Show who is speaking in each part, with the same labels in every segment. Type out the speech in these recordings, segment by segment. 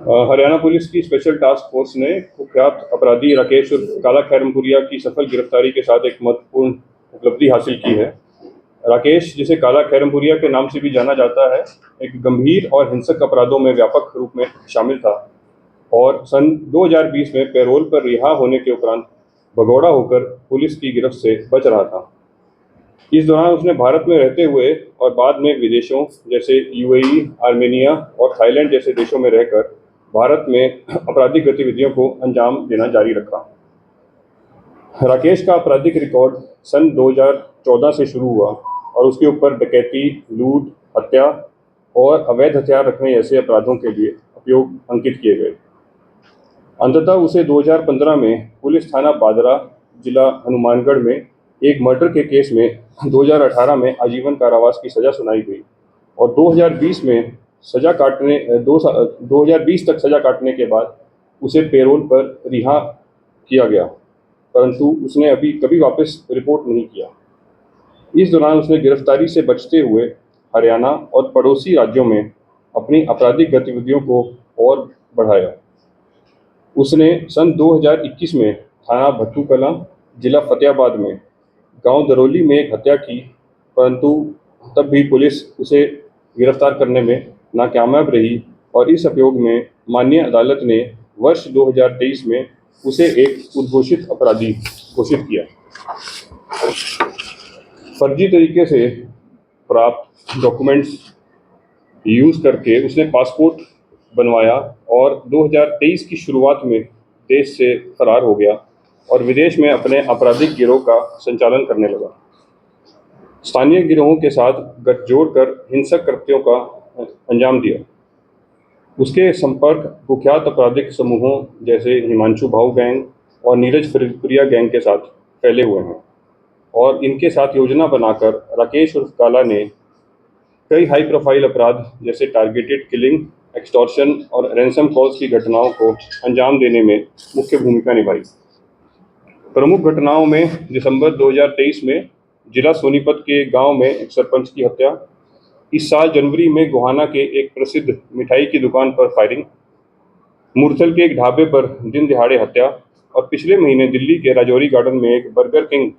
Speaker 1: Haryana police की special task force ने कुख्यात अपराधी राकेश उर्फ काला खैरमपुरिया की सफल गिरफ्तारी के साथ एक महत्वपूर्ण उपलब्धि हासिल की है। राकेश, जिसे काला खैरमपुरिया के नाम से भी जाना जाता है, एक गंभीर और हिंसक अपराधों में व्यापक रूप में शामिल था और सन 2020 में पैरोल पर रिहा होने के उपरांत भगौड़ा होकर पुलिस की गिरफ्त से बच रहा था। इस दौरान उसने भारत में रहते हुए और बाद में विदेशों जैसे यूएई, आर्मेनिया और थाईलैंड जैसे देशों में रहकर भारत में आपराधिक गतिविधियों को अंजाम देना जारी रखा। राकेश का आपराधिक रिकॉर्ड सन 2014 से शुरू हुआ और उसके ऊपर डकैती, लूट, हत्या और अवैध हथियार रखने जैसे अपराधों के लिए उपयोग अंकित किए गए। अंततः उसे 2015 में पुलिस थाना बादरा, जिला हनुमानगढ़ में एक मर्डर के केस में 2018 में आजीवन कारावास की सजा सुनाई गई और 2020 में 2020 तक सजा काटने के बाद उसे पैरोल पर रिहा किया गया, परंतु उसने अभी कभी वापस रिपोर्ट नहीं किया। इस दौरान उसने गिरफ्तारी से बचते हुए हरियाणा और पड़ोसी राज्यों में अपनी आपराधिक गतिविधियों को और बढ़ाया। उसने सन 2021 में थाना भट्टू कलां, जिला फतेहाबाद में गांव दरौली में एक हत्या की, परंतु तब भी पुलिस उसे गिरफ्तार करने में नाकामयाब रही और इस अभियोग में माननीय अदालत ने वर्ष 2023 में उसे एक उद्घोषित अपराधी घोषित किया। फर्जी तरीके से प्राप्त डॉक्यूमेंट्स यूज करके उसने पासपोर्ट बनवाया और 2023 की शुरुआत में देश से फरार हो गया और विदेश में अपने आपराधिक गिरोह का संचालन करने लगा। स्थानीय गिरोहों के साथ गठजोड़ कर हिंसक कृत्यों का अंजाम दिया। उसके संपर्क कुख्यात आपराधिक समूहों जैसे हिमांशु भाऊ गैंग और नीरज फरीदपुरिया गैंग के साथ फैले हुए हैं और इनके साथ योजना बनाकर राकेश उर्फ काला ने कई हाई प्रोफाइल अपराध जैसे टारगेटेड किलिंग, एक्सटॉर्शन और रैंसम कॉल्स की घटनाओं को अंजाम देने में मुख्य भूमिका निभाई। प्रमुख घटनाओं में दिसंबर 2023 में जिला सोनीपत के गांव में एक सरपंच की हत्या, इस साल जनवरी में गोहाना के एक प्रसिद्ध मिठाई की दुकान पर फायरिंग, मुरथल के एक ढाबे पर दिन दिहाड़े हत्या और पिछले महीने दिल्ली के राजौरी गार्डन में एक बर्गर किंग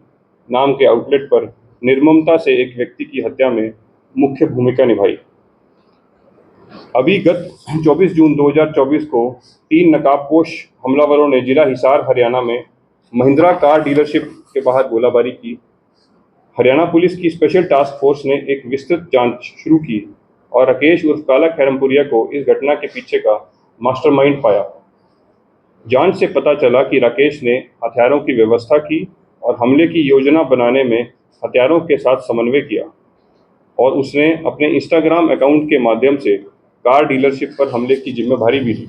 Speaker 1: नाम के आउटलेट पर निर्ममता से एक व्यक्ति की हत्या में मुख्य भूमिका निभाई। अभी गत 24 जून 2024 को 3 नकाबपोश हमलावरों ने जिला हिसार हरियाणा में महिंद्रा कार डीलरशिप के बाहर गोलाबारी की। हरियाणा पुलिस की स्पेशल टास्क फोर्स ने एक विस्तृत जांच शुरू की और राकेश उर्फ काला खैरमपुरिया को इस घटना के पीछे का मास्टरमाइंड पाया। जांच से पता चला कि राकेश ने हथियारों की व्यवस्था की और हमले की योजना बनाने में हथियारों के साथ समन्वय किया और उसने अपने इंस्टाग्राम अकाउंट के माध्यम से कार डीलरशिप पर हमले की जिम्मेदारी भी ली।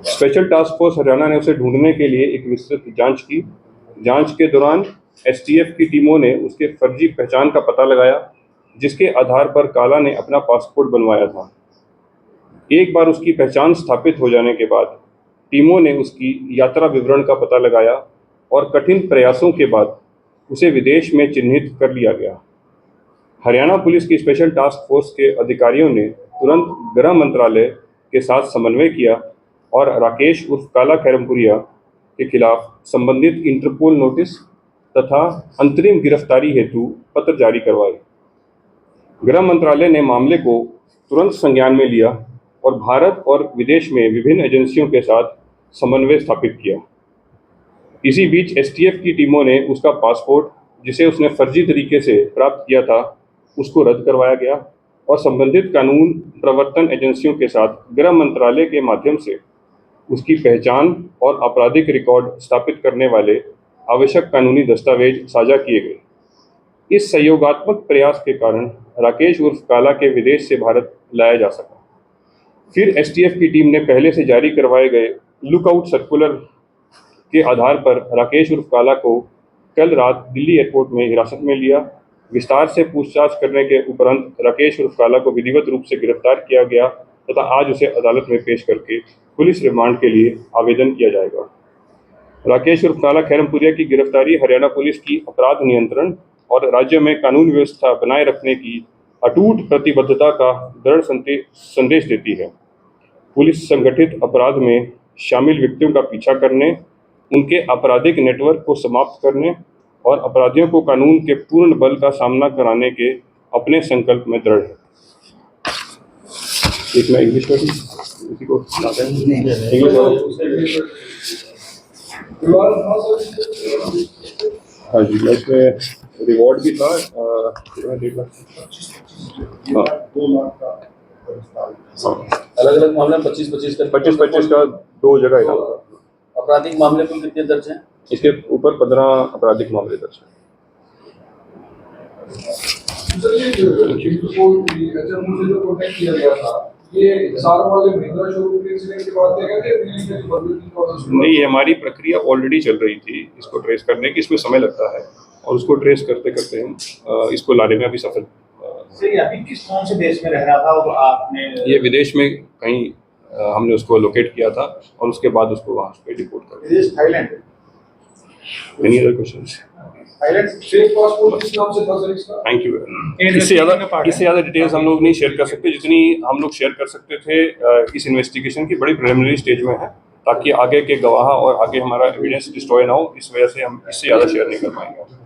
Speaker 1: स्पेशल टास्क फोर्स हरियाणा ने उसे ढूंढने के लिए एक विस्तृत जांच की। जांच के दौरान एसटीएफ की टीमों ने उसके फर्जी पहचान का पता लगाया, जिसके आधार पर काला ने अपना पासपोर्ट बनवाया था। एक बार उसकी पहचान स्थापित हो जाने के बाद टीमों ने उसकी यात्रा विवरण का पता लगाया और कठिन प्रयासों के बाद उसे विदेश में चिन्हित कर लिया गया। हरियाणा पुलिस की स्पेशल टास्क फोर्स के अधिकारियों ने तुरंत गृह मंत्रालय के साथ समन्वय किया और राकेश उर्फ काला खैरमपुरिया के खिलाफ संबंधित इंटरपोल नोटिस तथा अंतरिम गिरफ्तारी हेतु पत्र जारी करवाए। गृह मंत्रालय ने मामले को तुरंत संज्ञान में लिया और भारत और विदेश में विभिन्न एजेंसियों के साथ समन्वय स्थापित किया। इसी बीच एसटीएफ की टीमों ने उसका पासपोर्ट, जिसे उसने फर्जी तरीके से प्राप्त किया था, उसको रद्द करवाया गया और संबंधित कानून प्रवर्तन एजेंसियों के साथ गृह मंत्रालय के माध्यम से उसकी पहचान और आपराधिक रिकॉर्ड स्थापित करने वाले आवश्यक कानूनी दस्तावेज साझा किए गए। इस सहयोगात्मक प्रयास के कारण राकेश उर्फ काला के विदेश से भारत लाया जा सका। फिर एसटीएफ की टीम ने पहले से जारी करवाए गए लुकआउट सर्कुलर के आधार पर राकेश उर्फ काला को कल रात दिल्ली एयरपोर्ट में हिरासत में लिया। विस्तार से पूछताछ करने के उपरांत राकेश उर्फ काला को विधिवत रूप से गिरफ्तार किया गया तथा आज उसे अदालत में पेश करके पुलिस रिमांड के लिए आवेदन किया जाएगा। राकेश उर्फ काला खैरमपुरिया की गिरफ्तारी हरियाणा पुलिस की अपराध नियंत्रण और राज्य में कानून व्यवस्था बनाए रखने की अटूट प्रतिबद्धता का दृढ़ संदेश देती है। पुलिस संगठित अपराध में शामिल व्यक्तियों का पीछा करने, उनके आपराधिक नेटवर्क को समाप्त करने और अपराधियों को कानून के पूर्ण बल का सामना कराने के अपने संकल्प में दृढ़ है। एक मैं इंग्लिश में किसी को इंग्लिश हाँ जी, इसमें रिवॉर्ड भी था 1.5 लाख।
Speaker 2: अलग अलग मामले में 25-25
Speaker 1: का 2 जगह इनाम था।
Speaker 2: आपराधिक मामले कुल कितने दर्ज हैं?
Speaker 1: इसके ऊपर 15 आपराधिक मामले दर्ज हैं। नहीं, ये हमारी प्रक्रिया ऑलरेडी चल रही थी इसको ट्रेस करने की। इसमें समय लगता है और उसको ट्रेस करते करते हम इसको लाने में अभी सफल।
Speaker 3: अभी किस कौन से देश में रह रहा था और आपने?
Speaker 1: ये विदेश में कहीं हमने उसको लोकेट किया था और उसके बाद उसको वहाँ पे डिपोर्ट कर दिया।
Speaker 3: Thailand.
Speaker 1: Any other questions?
Speaker 3: Thailand fake passport किस नाम से था सर इसका?
Speaker 1: Thank you. इससे ज़्यादा डिटेल्स हम लोग नहीं शेयर कर सकते। जितनी हम लोग शेयर कर सकते थे इस इन्वेस्टिगेशन की बड़ी प्रिलिमिनरी स्टेज में है, ताकि आगे के गवाह और आगे हमारा एविडेंस डिस्ट्रॉय ना हो। इस वजह से हम इससे ज़्यादा शेयर नहीं कर पाएंगे।